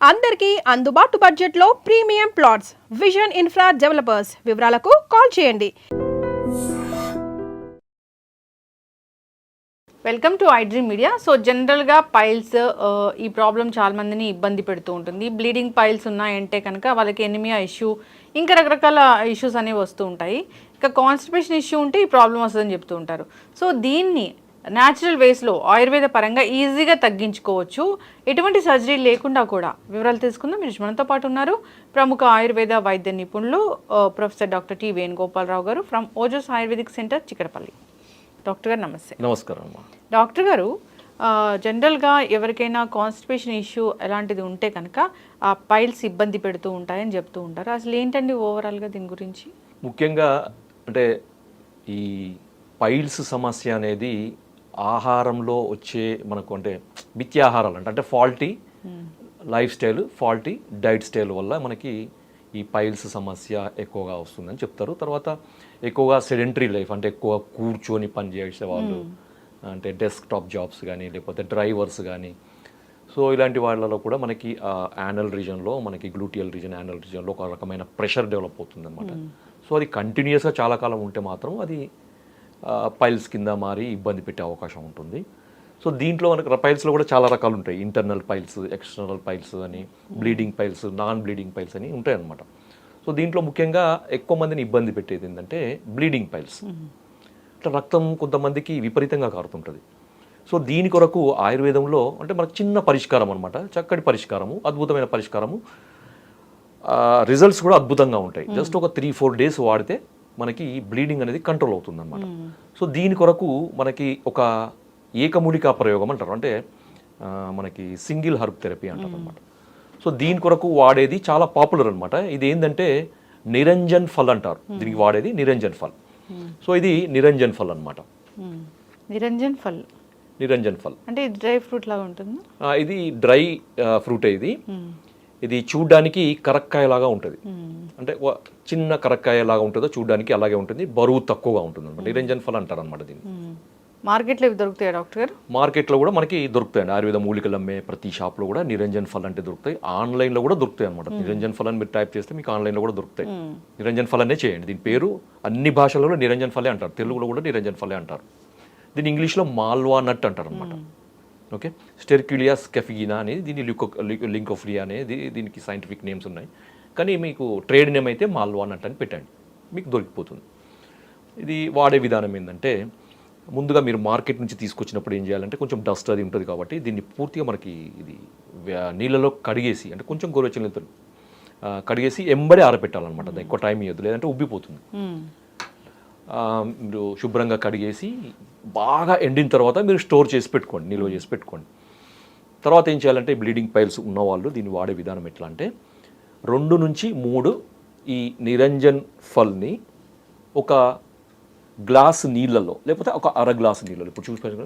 అందరికీ అందుబాటు బడ్జెట్లో premium plots vision infra developers. వివరాలకు కాల్ చేయండి. Welcome to iDream media. So జనరల్గా పైల్స్ ఈ ప్రాబ్లం చాలా మందిని ఇబ్బంది పెడుతూ ఉంటుంది. బ్లీడింగ్ పైల్స్ ఉన్నాయంటే కనుక వాళ్ళకి ఎనిమియా ఇష్యూ, ఇంకా రకరకాల ఇష్యూస్ అనేవి వస్తూ ఉంటాయి. ఇంకా కాన్స్టిపేషన్ ఇష్యూ ఉంటే ఈ ప్రాబ్లం వస్తుందని చెప్తూ ఉంటారు. సో దీన్ని న్యాచురల్ వేస్లో ఆయుర్వేద పరంగా ఈజీగా తగ్గించుకోవచ్చు, ఎటువంటి సర్జరీ లేకుండా కూడా. వివరాలు తెలుసుకుందాం. మీరు మనతో పాటు ఉన్నారు ప్రముఖ ఆయుర్వేద వైద్య నిపుణులు professor doctor T Venugopalarao garu from Ojas ayurvedic centre, Chikkadapalli. Doctor garu నమస్తే. నమస్కారం. డాక్టర్ గారు, జనరల్గా ఎవరికైనా కాన్స్టిపేషన్ ఇష్యూ ఎలాంటిది ఉంటే కనుక ఆ పైల్స్ ఇబ్బంది పెడుతూ ఉంటాయని చెప్తూ ఉంటారు. అసలు ఏంటండి ఓవరాల్గా దీని గురించి? ముఖ్యంగా అంటే ఈ పైల్స్ సమస్య అనేది ఆహారంలో వచ్చే మనకు అంటే మిథ్యాహారాలు అంటే faulty life style, faulty diet style వల్ల మనకి ఈ పైల్స్ సమస్య ఎక్కువగా వస్తుందని చెప్తారు. తర్వాత ఎక్కువగా సెడెంటరీ లైఫ్ అంటే ఎక్కువ కూర్చొని పని చేసే వాళ్ళు, అంటే డెస్క్ టాప్ జాబ్స్ కానీ లేకపోతే డ్రైవర్స్ కానీ, సో ఇలాంటి వాళ్ళలో కూడా మనకి యానల్ రీజన్లో, మనకి గ్లూటియల్ రీజన్, యానల్ రీజన్లో ఒక రకమైన ప్రెషర్ డెవలప్ అవుతుంది అనమాట. సో అది కంటిన్యూస్గా చాలా కాలం ఉంటే మాత్రం అది పైల్స్ కింద మారి ఇబ్బంది పెట్టే అవకాశం ఉంటుంది. సో దీంట్లో మనకు పైల్స్లో కూడా చాలా రకాలు ఉంటాయి. ఇంటర్నల్ పైల్స్, ఎక్స్టర్నల్ పైల్స్ అని, bleeding piles, non bleeding piles అని ఉంటాయి అన్నమాట. సో దీంట్లో ముఖ్యంగా ఎక్కువ మందిని ఇబ్బంది పెట్టేది ఏంటంటే బ్లీడింగ్ పైల్స్. ఇట్లా రక్తం కొంతమందికి విపరీతంగా కారుతుంటుంది. సో దీని కొరకు ఆయుర్వేదంలో అంటే మనకు చిన్న పరిష్కారం అనమాట, చక్కటి పరిష్కారము, అద్భుతమైన పరిష్కారము. రిజల్ట్స్ కూడా అద్భుతంగా ఉంటాయి. జస్ట్ ఒక 3-4 డేస్ వాడితే మనకి బ్లీడింగ్ అనేది కంట్రోల్ అవుతుంది అనమాట. సో దీని కొరకు మనకి ఒక ఏకమూలికా ప్రయోగం అంటారు, అంటే మనకి సింగిల్ హర్బ్ థెరపీ అంటారు అనమాట. సో దీని కొరకు వాడేది చాలా పాపులర్ అనమాట. ఇది ఏంటంటే నిరంజన్ ఫల్ అంటారు, దీనికి వాడేది నిరంజన్ ఫల్. సో ఇది నిరంజన్ ఫల్ అనమాట. నిరంజన్ ఫల్, నిరంజన్ ఫల్ అంటే డ్రై ఫ్రూట్ లాగా ఉంటుంది. ఇది డ్రై ఫ్రూట్. ఇది చూడ్డానికి కరక్కాయలాగా ఉంటుంది, అంటే చిన్న కరక్కాయలాగా ఉంటుందో చూడ్డానికి అలాగే ఉంటుంది, బరువు తక్కువగా ఉంటుంది అనమాట. నిరంజన్ ఫల్ అంటారు అనమాట దీన్ని. మార్కెట్లో దొరుకుతాయి డాక్టర్ గారు? మార్కెట్లో కూడా మనకి దొరుకుతాయండి. ఆయుర్వేద మూలికలు అమ్మే ప్రతి షాప్లో కూడా నిరంజన్ ఫల్ అంటే దొరుకుతాయి. ఆన్లైన్లో కూడా దొరుకుతాయి అనమాట. నిరంజన్ ఫల్ అని మీరు టైప్ చేస్తే మీకు ఆన్లైన్లో కూడా దొరుకుతాయి. నిరంజన్ ఫల్ అనే చేయండి. దీని పేరు అన్ని భాషలలో నిరంజన్ ఫలే అంటారు, తెలుగులో కూడా నిరంజన్ ఫలే అంటారు. దీన్ని ఇంగ్లీష్లో మాల్వా నట్ అంటారు అనమాట. ఓకే, స్టెర్క్యులియా స్కెఫిగినా అనేది, దీని లింకోఫ్రియా అనేది దీనికి సైంటిఫిక్ నేమ్స్ ఉన్నాయి. కానీ మీకు ట్రేడ్ నేమ్ అయితే మాల్వా నట్ అని పెట్టండి, మీకు దొరికిపోతుంది. ఇది వాడే విధానం ఏంటంటే, ముందుగా మీరు మార్కెట్ నుంచి తీసుకొచ్చినప్పుడు ఏం చేయాలంటే, కొంచెం డస్ట్ అది ఉంటుంది కాబట్టి దీన్ని పూర్తిగా మనకి ఇది నీళ్ళలో కడిగేసి, అంటే కొంచెం గోరువెచ్చని నీళ్ళతో కడిగేసి ఎంబడే ఆరబెట్టాలన్నమాట. ఎక్కువ టైం ఇవ్వద్దు, లేదంటే ఉబ్బిపోతుంది. మీరు శుభ్రంగా కడిగేసి బాగా ఎండిన తర్వాత మీరు స్టోర్ చేసి పెట్టుకోండి, నిల్వ చేసి పెట్టుకోండి. తర్వాత ఏం చేయాలంటే, బ్లీడింగ్ పైల్స్ ఉన్నవాళ్ళు దీన్ని వాడే విధానం ఎట్లా అంటే, 2 నుంచి 3 ఈ నిరంజన్ ఫల్ని ఒక గ్లాస్ నీళ్ళలో, లేకపోతే ఒక అర గ్లాస్ నీళ్ళలో, ఇప్పుడు చూసుకోండి,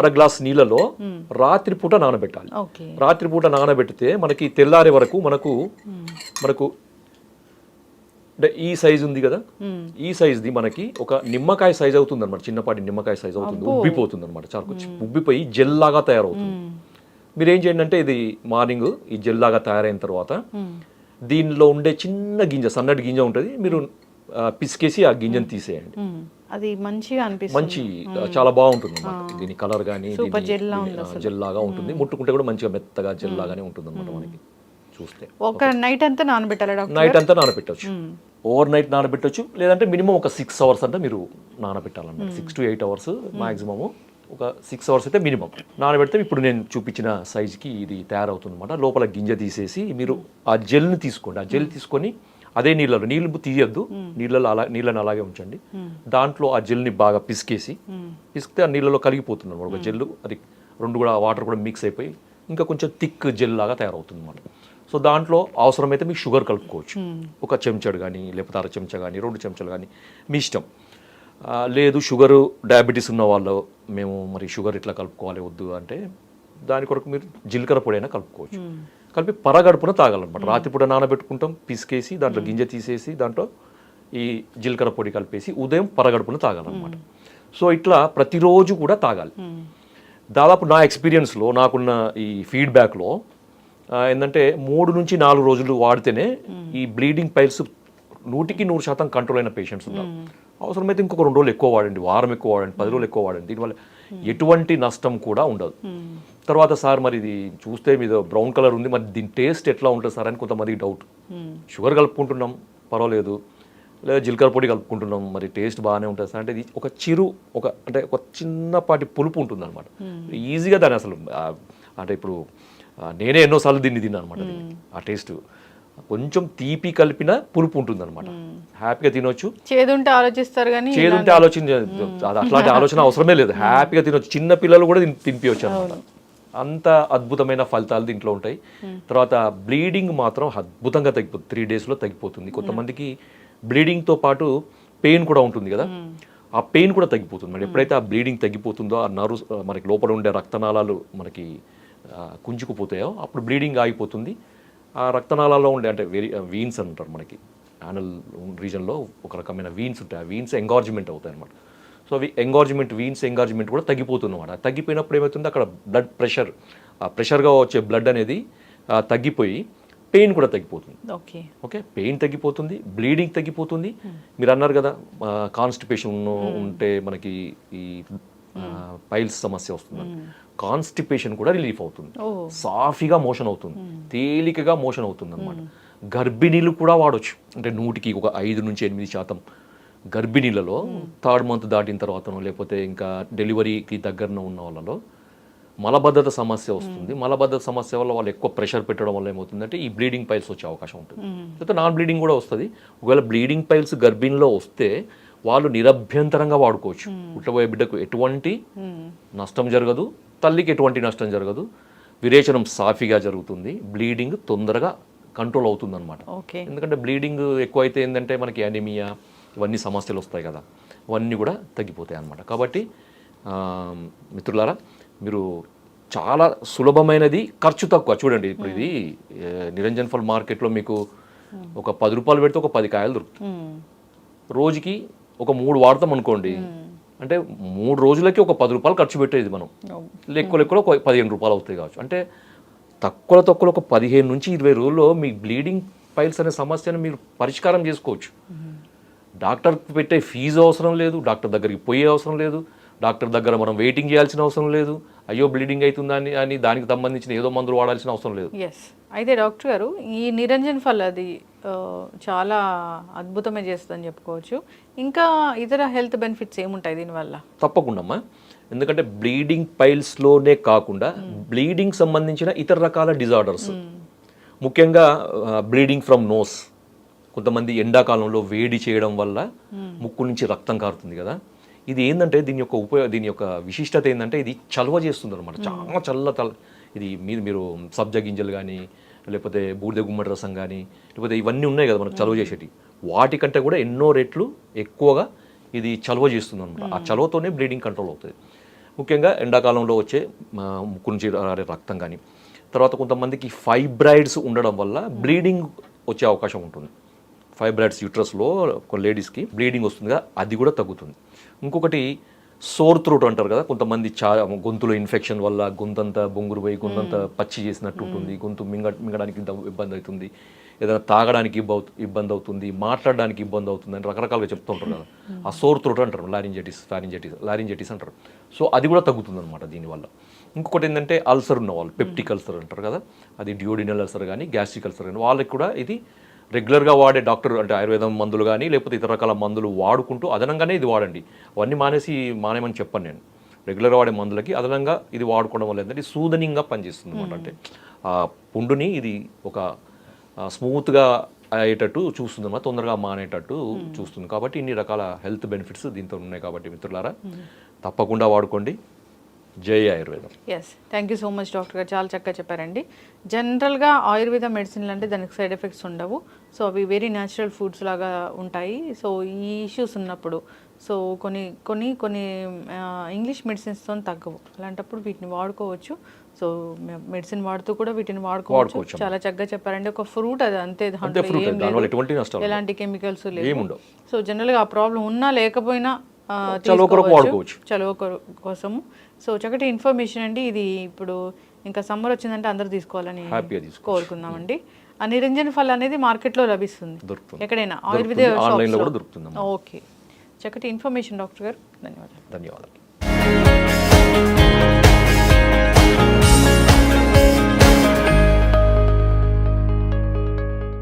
అర గ్లాస్ నీళ్ళలో రాత్రిపూట నానబెట్టాలి. రాత్రిపూట నానబెడితే మనకి తెల్లారే వరకు మనకు అంటే ఈ సైజు ఉంది కదా, ఈ సైజుది మనకి ఒక నిమ్మకాయ సైజ్ అవుతుంది అనమాట. చిన్నపాటి నిమ్మకాయ సైజ్ అవుతుంది, ఉబ్బిపోతుంది అనమాట. చాలా ఉబ్బిపోయి జెల్ లాగా తయారవుతుంది. మీరు ఏం చేయండి అంటే, ఇది మార్నింగ్ ఈ జెల్ లాగా తయారైన తర్వాత దీనిలో ఉండే చిన్న గింజ, సన్నటి గింజ ఉంటుంది, మీరు పిసికేసి ఆ గింజను తీసేయండి. అది మంచిగా అనిపిస్తుంది, మంచి చాలా బాగుంటుంది అన్నమాట. దీని కలర్ కానీ జెల్ లాగా ఉంటుంది, ముట్టుకుంటే కూడా మంచిగా మెత్తగా జెల్ లాగానే ఉంటుంది అనమాట. మనకి చూస్తే ఒక నైట్ అంతా నానబెట్టాలి. నైట్ అంతా నానబెట్టవచ్చు, ఓవర్ నైట్ నానబెట్టవచ్చు, లేదంటే మినిమం ఒక 6 అవర్స్ అంటే మీరు నానబెట్టాలన్నమాట. 6 to 8 అవర్స్ మాక్సిమము, ఒక 6 అవర్స్ అయితే మినిమం నానబెడితే ఇప్పుడు నేను చూపించిన సైజుకి ఇది తయారవుతుంది అనమాట. లోపల గింజ తీసేసి మీరు ఆ జెల్ని తీసుకోండి. ఆ జెల్ తీసుకొని అదే నీళ్ళు తీయద్దు, నీళ్ళని అలాగే ఉంచండి. దాంట్లో ఆ జెల్ని బాగా పిసికితే ఆ నీళ్ళలో కలిగిపోతుంది అనమాట. ఒక జెల్ అది 2 కూడా వాటర్ కూడా మిక్స్ అయిపోయి ఇంకా కొంచెం థిక్ జెల్ లాగా తయారవుతుంది అనమాట. సో దాంట్లో అవసరమైతే మీకు షుగర్ కలుపుకోవచ్చు, ఒక చెంచాడు కానీ లేకపోతే 1/2 చెంచా కానీ 2 చెంచాలు కానీ మీ ఇష్టం. లేదు షుగరు డయాబెటీస్ ఉన్న వాళ్ళు, మేము మరి షుగర్ ఇట్లా కలుపుకోవాలి వద్దు అంటే, దాని కొరకు మీరు జీలకర్ర పొడి అయినా కలుపుకోవచ్చు. కలిపి పరగడుపున తాగాలన్నమాట. రాత్రిపూట నానబెట్టుకుంటాం, పిసికేసి దాంట్లో గింజ తీసేసి దాంట్లో ఈ జీలకర్ర పొడి కలిపేసి ఉదయం పరగడుపున తాగాలన్నమాట. సో ఇట్లా ప్రతిరోజు కూడా తాగాలి. దాదాపు నా ఎక్స్పీరియన్స్లో, నాకున్న ఈ ఫీడ్బ్యాక్లో ఏంటంటే 3 నుంచి 4 రోజులు వాడితేనే ఈ బ్లీడింగ్ పైల్స్ 100% కంట్రోల్ అయిన పేషెంట్స్ ఉన్నారు. అవసరమైతే ఇంకొక 2 రోజులు ఎక్కువ వాడండి, వారం ఎక్కువ వాడండి, 10 రోజులు ఎక్కువ వాడండి. దీనివల్ల ఎటువంటి నష్టం కూడా ఉండదు. తర్వాత సార్ మరి ఇది చూస్తే మీద బ్రౌన్ కలర్ ఉంది, మరి దీని టేస్ట్ ఎట్లా ఉంటుంది సార్ అని కొంతమందికి డౌట్. షుగర్ కలుపుకుంటున్నాం పర్వాలేదు, లేదా జీలకర్ర పొడి కలుపుకుంటున్నాం, మరి టేస్ట్ బాగానే ఉంటుంది సార్ అంటే ఇది ఒక ఒక చిన్నపాటి పులుపు ఉంటుంది అనమాట. ఈజీగా దాన్ని అసలు అంటే ఇప్పుడు నేనే ఎన్నోసార్లు దీన్ని తిన్నాను అనమాట. ఆ టేస్ట్ కొంచెం తీపి కలిపిన పులుపు ఉంటుంది అనమాట. హ్యాపీగా తినొచ్చు. చేదుంటే ఆలోచిస్తారు కానీ చేదుంటే అట్లాంటి ఆలోచన అవసరమే లేదు. హ్యాపీగా తినొచ్చు. చిన్న పిల్లలు కూడా తినిపించవచ్చు అనమాట. అంత అద్భుతమైన ఫలితాలు దీంట్లో ఉంటాయి. తర్వాత బ్లీడింగ్ మాత్రం అద్భుతంగా తగ్గిపోతుంది, 3 డేస్లో తగ్గిపోతుంది. కొంతమందికి బ్లీడింగ్తో పాటు పెయిన్ కూడా ఉంటుంది కదా, ఆ పెయిన్ కూడా తగ్గిపోతుంది. మరి ఎప్పుడైతే ఆ బ్లీడింగ్ తగ్గిపోతుందో, ఆ నర్వ్స్ మనకి లోపల ఉండే రక్తనాళాలు మనకి కుంచుకుపోతాయో అప్పుడు బ్లీడింగ్ ఆగిపోతుంది. ఆ రక్తనాళాల్లో ఉండే అంటే వీన్స్ అంటారు మనకి, యానల్ రీజన్లో ఒక రకమైన వీన్స్ ఉంటాయి. ఆ వీన్స్ ఎంగార్జ్మెంట్ అవుతాయి అనమాట. సో అవి వీన్స్ ఎంగార్జ్మెంట్ కూడా తగ్గిపోతుంది అనమాట. తగ్గిపోయినప్పుడు ఏమవుతుంది, అక్కడ బ్లడ్ ప్రెషర్, ఆ ప్రెషర్గా వచ్చే బ్లడ్ అనేది తగ్గిపోయి పెయిన్ కూడా తగ్గిపోతుంది. ఓకే, పెయిన్ తగ్గిపోతుంది, బ్లీడింగ్ తగ్గిపోతుంది. మీరు అన్నారు కదా కాన్స్టిపేషన్ ఉంటే మనకి ఈ పైల్స్ సమస్య వస్తుంది. కాన్స్టిపేషన్ కూడా రిలీఫ్ అవుతుంది, సాఫీగా మోషన్ అవుతుంది, తేలికగా మోషన్ అవుతుంది అనమాట. గర్భిణీలు కూడా వాడొచ్చు. అంటే 100కి ఒక 5 నుంచి 8% గర్భిణీలలో 3rd మంత్ దాటిన తర్వాతనో లేకపోతే ఇంకా డెలివరీకి దగ్గరన ఉన్న వాళ్ళలో మలబద్ధత సమస్య వస్తుంది. మలబద్ధత సమస్య వల్ల వాళ్ళు ఎక్కువ ప్రెషర్ పెట్టడం వల్ల ఏమవుతుందంటే ఈ బ్లీడింగ్ పైల్స్ వచ్చే అవకాశం ఉంటుంది. లేకపోతే నాన్ బ్లీడింగ్ కూడా వస్తుంది. ఒకవేళ బ్లీడింగ్ పైల్స్ గర్భిణీలో వస్తే వాళ్ళు నిరభ్యంతరంగా వాడుకోవచ్చు. పుట్టబోయే బిడ్డకు ఎటువంటి నష్టం జరగదు, తల్లికి ఎటువంటి నష్టం జరగదు, విరేచనం సాఫీగా జరుగుతుంది, బ్లీడింగ్ తొందరగా కంట్రోల్ అవుతుంది అనమాట. ఎందుకంటే బ్లీడింగ్ ఎక్కువైతే ఏంటంటే మనకి అనీమియా ఇవన్నీ సమస్యలు వస్తాయి కదా, అవన్నీ కూడా తగ్గిపోతాయి అన్నమాట. కాబట్టి మిత్రులారా, మీరు చాలా సులభమైనది, ఖర్చు తక్కువ. చూడండి ఇప్పుడు ఇది నిరంజన్ ఫల్ మార్కెట్లో మీకు ఒక 10 రూపాయలు పెడితే ఒక 10 కాయలు దొరుకుతాయి. రోజుకి ఒక 3 వాడతాం అనుకోండి, అంటే 3 రోజులకి ఒక 10 రూపాయలు ఖర్చు పెట్టేది మనం. లెక్కలో ఒక 15 రూపాయలు అవుతాయి కావచ్చు. అంటే తక్కువలో ఒక 15 నుంచి 20 రోజుల్లో మీ బ్లీడింగ్ పైల్స్ అనే సమస్యను మీరు పరిష్కారం చేసుకోవచ్చు. డాక్టర్కి పెట్టే ఫీజు అవసరం లేదు, డాక్టర్ దగ్గరికి పోయే అవసరం లేదు, డాక్టర్ దగ్గర మనం వెయిటింగ్ చేయాల్సిన అవసరం లేదు, అయ్యో బ్లీడింగ్ అవుతుందా అని దానికి సంబంధించిన ఏదో మందులు వాడాల్సిన అవసరం లేదు. అయితే డాక్టర్ గారు, ఈ నిరంజన్ ఫల్ అది చాలా అద్భుతమే చేస్తుందని చెప్పుకోవచ్చు. ఇంకా ఇతర హెల్త్ బెనిఫిట్స్ ఏముంటాయి దీనివల్ల? తప్పకుండా అమ్మా. ఎందుకంటే బ్లీడింగ్ పైల్స్లోనే కాకుండా బ్లీడింగ్ సంబంధించిన ఇతర రకాల డిజార్డర్స్, ముఖ్యంగా బ్లీడింగ్ ఫ్రమ్ నోస్. కొంతమంది ఎండాకాలంలో వేడి చేయడం వల్ల ముక్కు నుంచి రక్తం కారుతుంది కదా, ఇది ఏంటంటే దీని యొక్క విశిష్టత ఏంటంటే ఇది చలవ చేస్తుంది అనమాట. చాలా ఇది మీరు సబ్జా గింజలు కానీ లేకపోతే బూడిద గుమ్మడి రసం కానీ లేకపోతే ఇవన్నీ ఉన్నాయి కదా మనకు చలవ చేసేటి, వాటికంటే కూడా ఎన్నో రెట్లు ఎక్కువగా ఇది చలవ చేస్తుంది అనమాట. ఆ చలవతోనే బ్లీడింగ్ కంట్రోల్ అవుతుంది. ముఖ్యంగా ఎండాకాలంలో వచ్చే ముక్కు నుంచి రక్తం కానీ, తర్వాత కొంతమందికి ఫైబ్రాయిడ్స్ ఉండడం వల్ల బ్లీడింగ్ వచ్చే అవకాశం ఉంటుంది. ఫైబ్రాయిడ్స్ యూట్రస్లో కొన్ని లేడీస్కి బ్లీడింగ్ వస్తుంది కదా, అది కూడా తగ్గుతుంది. ఇంకొకటి సోర్ త్రోట్ అంటారు కదా, కొంతమంది గొంతులో ఇన్ఫెక్షన్ వల్ల గొంతంతా బొంగురు పోయి గొంతంతా పచ్చి చేసినట్టు ఉంటుంది, గొంతు మింగడానికి ఇబ్బంది అవుతుంది, ఏదైనా తాగడానికి ఇబ్బంది అవుతుంది, మాట్లాడడానికి ఇబ్బంది అవుతుంది అని రకరకాలుగా చెప్తూ ఉంటారు కదా. ఆ సోర్ త్రోట్ అంటారు, లారింజైటిస్ అంటారు. సో అది కూడా తగ్గుతుంది అనమాట దీనివల్ల. ఇంకొకటి ఏంటంటే అల్సర్ ఉన్న వాళ్ళు, పెప్టిక్ అల్సర్ అంటారు కదా, అది డియోడినల్ అల్సర్ కానీ గ్యాస్ట్రిక్ అల్సర్ కానీ వాళ్ళకి కూడా ఇది రెగ్యులర్గా వాడే డాక్టర్ అంటే ఆయుర్వేదం మందులు కానీ లేకపోతే ఇతర రకాల మందులు వాడుకుంటూ అదనంగానే ఇది వాడండి. అవన్నీ మానేమని చెప్పను నేను. రెగ్యులర్గా వాడే మందులకి అదనంగా ఇది వాడుకోవడం వల్ల ఏంటంటే సూదనింగ్గా పనిచేస్తుంది అనమాట. అంటే ఆ పుండుని ఇది ఒక స్మూత్గా అయ్యేటట్టు చూస్తుంది అన్నమాట, తొందరగా మానేటట్టు చూస్తుంది. కాబట్టి ఇన్ని రకాల హెల్త్ బెనిఫిట్స్ దీంతో ఉన్నాయి. కాబట్టి మిత్రులారా తప్పకుండా వాడుకోండి. జై ఆయుర్వేదం. Thank you so much doctor గారు, చాలా చక్కగా చెప్పారండి. జనరల్గా ఆయుర్వేద మెడిసిన్లు అంటే దానికి సైడ్ ఎఫెక్ట్స్ ఉండవు. సో అవి వెరీ న్యాచురల్ ఫుడ్స్ లాగా ఉంటాయి. సో ఈ ఇష్యూస్ ఉన్నప్పుడు సో కొన్ని ఇంగ్లీష్ మెడిసిన్స్తో తగ్గవు, అలాంటప్పుడు వీటిని వాడుకోవచ్చు. సో మెడిసిన్ వాడుతూ కూడా వీటిని వాడుకోవచ్చు. చాలా చక్కగా చెప్పారండి. ఒక ఫ్రూట్ అది అంతే, దాంట్లో ఎలాంటి కెమికల్స్ లేవు. సో జనరల్గా ఆ ప్రాబ్లం ఉన్నా లేకపోయినా చలువ కోసము. సో చక్కటి ఇన్ఫర్మేషన్ అండి ఇది. ఇప్పుడు ఇంకా సమ్మర్ వచ్చిందంటే అందరూ తీసుకోవాలని హ్యాపీగా తీసుకో కోరుకుందామండి. ఆ నిరంజన్ ఫల్ అనేది మార్కెట్లో లభిస్తుంది దొరుకుతుంది. ఎక్కడైనా ఆయుర్వేద ఆన్లైన్లో షాప్స్లో. కూడా దొరుకుతుంది. ఓకే, చక్కటి ఇన్ఫర్మేషన్ డాక్టర్ గారు, ధన్యవాదాలు. ధన్యవాదాలు.